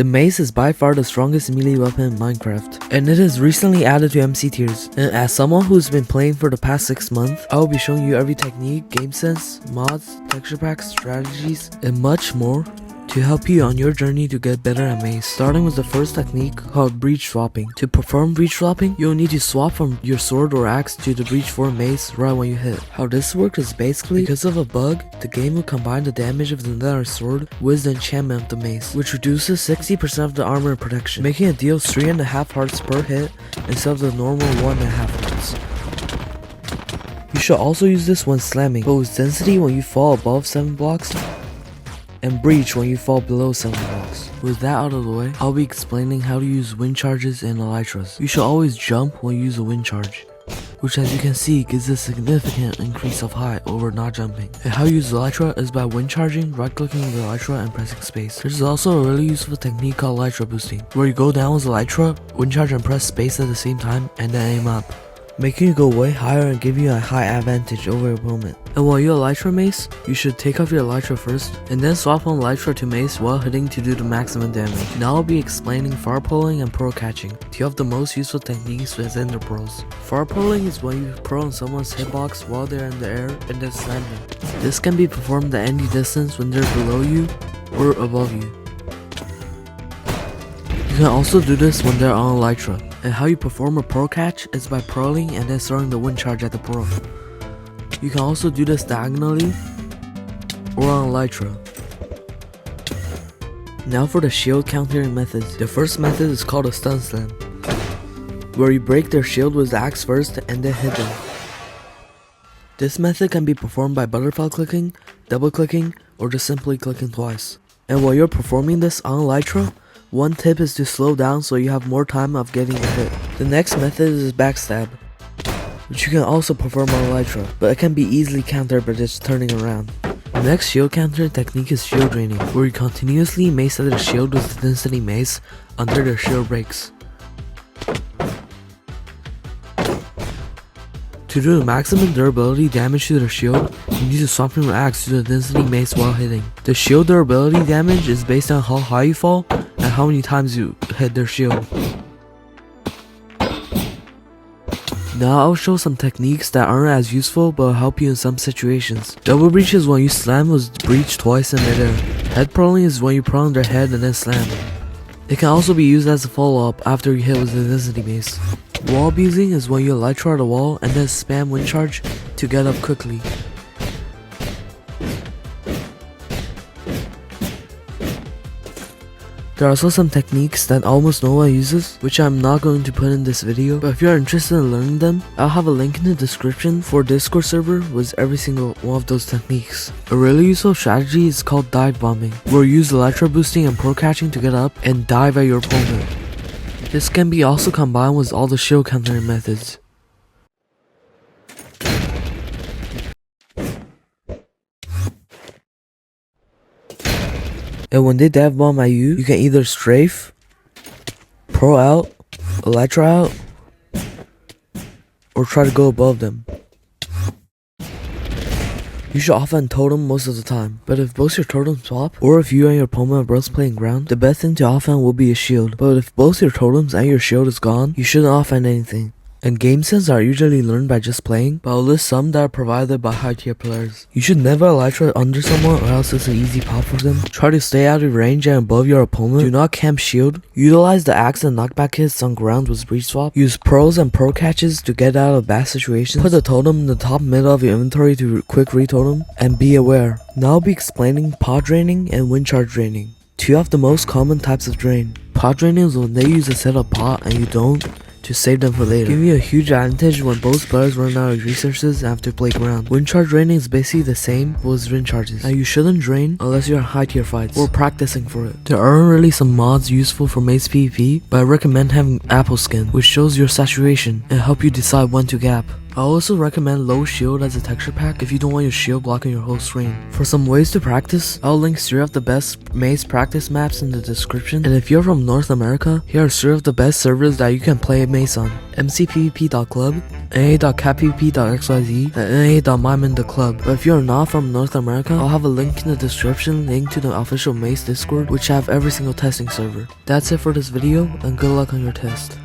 The mace is by far the strongest melee weapon in Minecraft, and it is recently added to MC tiers. And as someone who's been playing for the past 6 months, I will be showing you every technique, game sense, mods, texture packs, strategies, and much more to help you on your journey to get better at mace. Starting with the first technique called breach swapping. To perform breach swapping, you'll need to swap from your sword or axe to the breach 4 mace right when you hit. How this works is basically because of a bug, the game will combine the damage of the nether sword with the enchantment of the mace, which reduces 60% of the armor protection, making it deal 3.5 hearts per hit instead of the normal 1.5 hearts. You should also use this when slamming, but with density when you fall above 7 blocks, and breach when you fall below 7 blocks. With that out of the way, I'll be explaining how to use wind charges and elytras. You should always jump when you use a wind charge, which as you can see gives a significant increase of height over not jumping. And how you use elytra is by wind charging, right clicking the elytra and pressing space. There's also a really useful technique called elytra boosting, where you go down with elytra, wind charge and press space at the same time and then aim up, making you go way higher and give you a high advantage over your opponent. And while you elytra mace, you should take off your elytra first, and then swap from elytra to mace while hitting to do the maximum damage. Now I'll be explaining far pulling and pro catching, two of the most useful techniques within the pros. Far pulling is when you pro on someone's hitbox while they're in the air and then slam them. This can be performed at any distance when they're below you or above you. You can also do this when they're on elytra. And how you perform a pro catch is by proing and then throwing the wind charge at the pro. You can also do this diagonally or on elytra. Now for the shield countering methods. The first method is called a stun slam, where you break their shield with the axe first and then hit them. This method can be performed by butterfly clicking, double clicking, or just simply clicking twice. And while you're performing this on elytra, one tip is to slow down so you have more time of getting a hit. The next method is backstab, which you can also perform on elytra, but it can be easily countered by just turning around. The next shield counter technique is shield draining, where you continuously mace at the shield with the density mace until their shield breaks. To do the maximum durability damage to their shield, you need to swap from your axe to the density mace while hitting. The shield durability damage is based on how high you fall and how many times you hit their shield. Now I'll show some techniques that aren't as useful but will help you in some situations. Double breach is when you slam with breach twice in midair. Head proling is when you pro on their head and then slam. It can also be used as a follow-up after you hit with the density mace. Wall abusing is when you elytra the wall and then spam wind charge to get up quickly. There are also some techniques that almost no one uses, which I'm not going to put in this video, but if you're interested in learning them, I'll have a link in the description for a Discord server with every single one of those techniques. A really useful strategy is called dive bombing, where you use elytra boosting and pro catching to get up and dive at your opponent. This can be also combined with all the shield countering methods. And when they dive bomb at you, you can either strafe, pro out, elytra out, or try to go above them. You should often totem most of the time, but if both your totems swap, or if you and your opponent are both playing ground, the best thing to offhand will be a shield. But if both your totems and your shield is gone, you shouldn't offhand anything. And game sense are usually learned by just playing, but I'll list some that are provided by high tier players. You should never elytra under someone or else it's an easy pop for them. Try to stay out of range and above your opponent. Do not camp shield. Utilize the axe and knockback hits on ground with breach swap. Use pros and pro catches to get out of bad situations. Put the totem in the top middle of your inventory to quick retotem. And be aware. Now I'll be explaining pod draining and wind charge draining, two of the most common types of drain. Pod draining is when they use a set of pot and you don't, to save them for later, giving you a huge advantage when both players run out of resources and have to play ground. Wind charge draining is basically the same with wind charges. Now you shouldn't drain unless you're in high tier fights or practicing for it. There aren't really some mods useful for Mace PvP, but I recommend having Apple Skin, which shows your saturation and help you decide when to gap. I also recommend low shield as a texture pack if you don't want your shield blocking your whole screen. For some ways to practice, I'll link 3 of the best Mace practice maps in the description, and if you're from North America, here are 3 of the best servers that you can play Mace on: mcpvp.club, na.catpvp.xyz, and na.mymintheclub. But if you're not from North America, I'll have a link in the description, link to the official Mace Discord, which have every single testing server. That's it for this video, and good luck on your test.